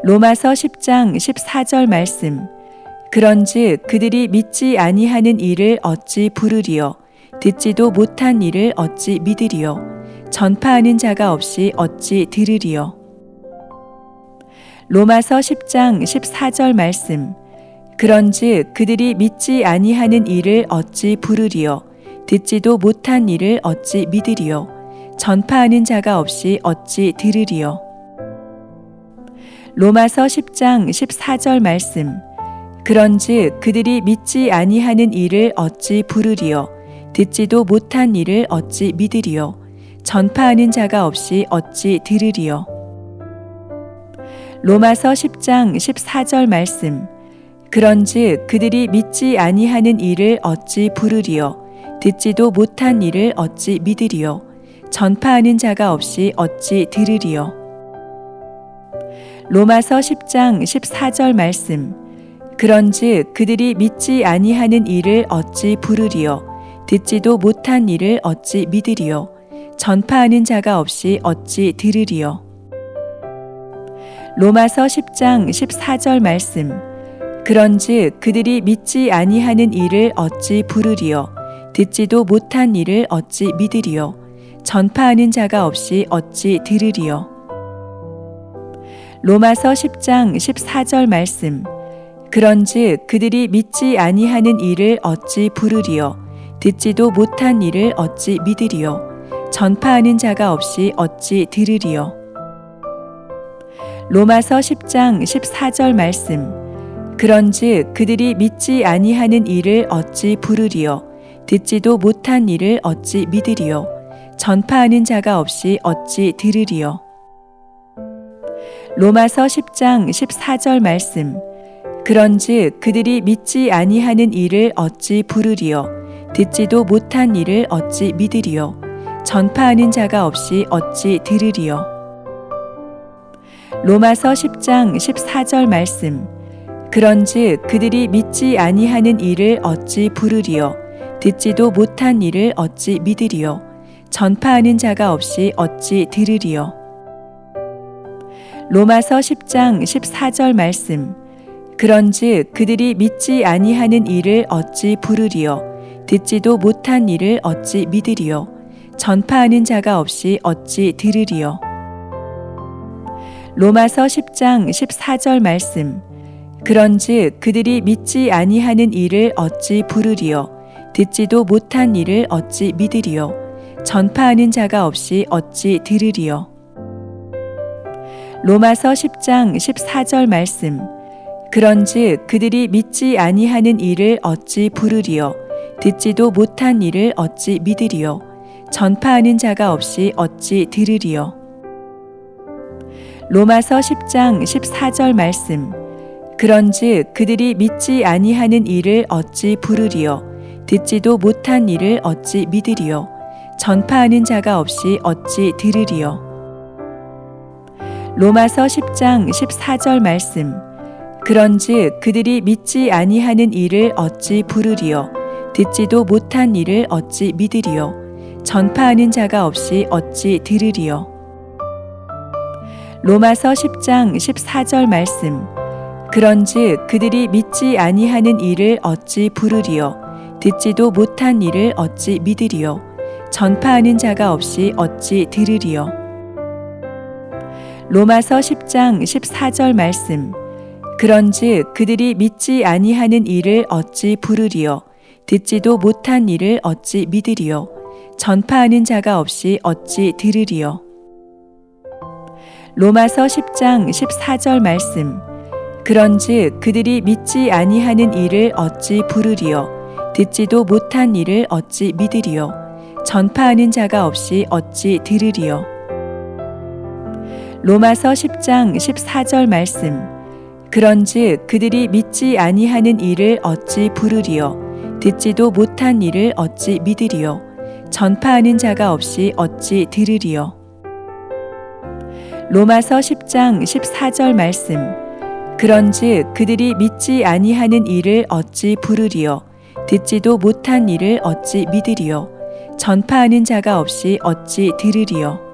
로마서 10장 14절 말씀. 그런즉 그들이 믿지 아니하는 일을 어찌 부르리요? 듣지도 못한 일을 어찌 믿으리요? 전파하는 자가 없이 어찌 들으리요? 로마서 10장 14절 말씀. 그런즉 그들이 믿지 아니하는 일을 어찌 부르리요? 듣지도 못한 일을 어찌 믿으리요? 전파하는 자가 없이 어찌 들으리요? 로마서 10장 14절 말씀. 그런즉 그들이 믿지 아니하는 일을 어찌 부르리요? 듣지도 못한 일을 어찌 믿으리요? 전파하는 자가 없이 어찌 들으리요? 로마서 10장 14절 말씀. 그런즉 그들이 믿지 아니하는 일을 어찌 부르리요? 듣지도 못한 일을 어찌 믿으리요? 전파하는 자가 없이 어찌 들으리요? 로마서 10장 14절 말씀. 그런즉 그들이 믿지 아니하는 일을 어찌 부르리요? 듣지도 못한 일을 어찌 믿으리요? 전파하는 자가 없이 어찌 들으리요? 로마서 10장 14절 말씀. 그런즉 그들이 믿지 아니하는 일을 어찌 부르리요? 듣지도 못한 일을 어찌 믿으리요? 전파하는 자가 없이 어찌 들으리요? 로마서 10장 14절 말씀. 그런즉 그들이 믿지 아니하는 일을 어찌 부르리요? 듣지도 못한 일을 어찌 믿으리요? 전파하는 자가 없이 어찌 들으리요? 로마서 10장 14절 말씀. 그런즉 그들이 믿지 아니하는 일을 어찌 부르리요? 듣지도 못한 일을 어찌 믿으리요? 전파하는 자가 없이 어찌 들으리요? 로마서 10장 14절 말씀. 그런즉 그들이 믿지 아니하는 일을 어찌 부르리요? 듣지도 못한 일을 어찌 믿으리요? 전파하는 자가 없이 어찌 들으리요? 로마서 10장 14절 말씀. 그런즉 그들이 믿지 아니하는 일을 어찌 부르리요? 듣지도 못한 일을 어찌 믿으리요? 전파하는 자가 없이 어찌 들으리요? 로마서 10장 14절 말씀. 그런즉 그들이 믿지 아니하는 일을 어찌 부르리요? 듣지도 못한 일을 어찌 믿으리요? 전파하는 자가 없이 어찌 들으리요? 로마서 10장 14절 말씀. 그런즉 그들이 믿지 아니하는 일을 어찌 부르리요? 듣지도 못한 일을 어찌 믿으리요? 전파하는 자가 없이 어찌 들으리요? 로마서 10장 14절 말씀. 그런즉 그들이 믿지 아니하는 일을 어찌 부르리요? 듣지도 못한 일을 어찌 믿으리요? 전파하는 자가 없이 어찌 들으리요? 로마서 10장 14절 말씀. 그런즉 그들이 믿지 아니하는 일을 어찌 부르리요? 듣지도 못한 일을 어찌 믿으리요? 전파하는 자가 없이 어찌 들으리요? 로마서 10장 14절 말씀. 그런즉 그들이 믿지 아니하는 일을 어찌 부르리요? 듣지도 못한 일을 어찌 믿으리요? 전파하는 자가 없이 어찌 들으리요? 로마서 10장 14절 말씀. 그런즉 그들이 믿지 아니하는 일을 어찌 부르리요? 듣지도 못한 일을 어찌 믿으리요? 전파하는 자가 없이 어찌 들으리요? 로마서 10장 14절 말씀. 그런즉 그들이 믿지 아니하는 일을 어찌 부르리요? 듣지도 못한 일을 어찌 믿으리요? 전파하는 자가 없이 어찌 들으리요? 로마서 10장 14절 말씀. 그런즉 그들이 믿지 아니하는 일을 어찌 부르리요? 듣지도 못한 일을 어찌 믿으리요? 전파하는 자가 없이 어찌 들으리요? 로마서 10장 14절 말씀. 그런즉 그들이 믿지 아니하는 일을 어찌 부르리요? 듣지도 못한 일을 어찌 믿으리요? 전파하는 자가 없이 어찌 들으리요? 로마서 10장 14절 말씀. 그런즉 그들이 믿지 아니하는 일을 어찌 부르리요? 듣지도 못한 일을 어찌 믿으리요? 전파하는 자가 없이 어찌 들으리요?